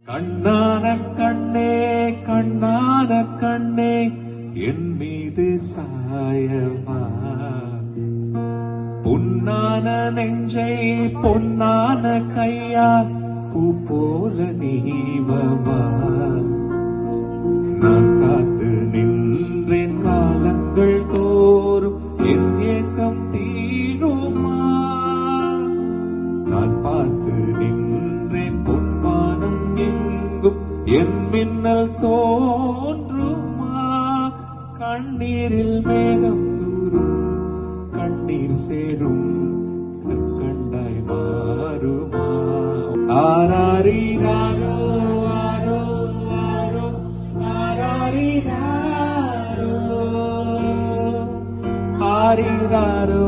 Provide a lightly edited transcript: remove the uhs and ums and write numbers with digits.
கண்ணான கண்ணே கண்ணான கண்ணே என் மீது சாயவா, பொன்னான நெஞ்சை பொன்னான கையால் பூ போல நீவவா. நான் காத்து நின்றேன் காலங்கள் தோறும் என் ஏக்கம் தீருமா. நான் பார்த்து நின்றேன் பொன்மானம் எங்கும் என் மின்னல் தோன்றுமா. கண்ணீரில் மேகம் தூரும் கண்ணீர் சேரும் கற்கண்டாய் மாறுமா. ஆராரிராரோ ஆரோ ஆரோ ஆராரிராரோ ஆரிராரோ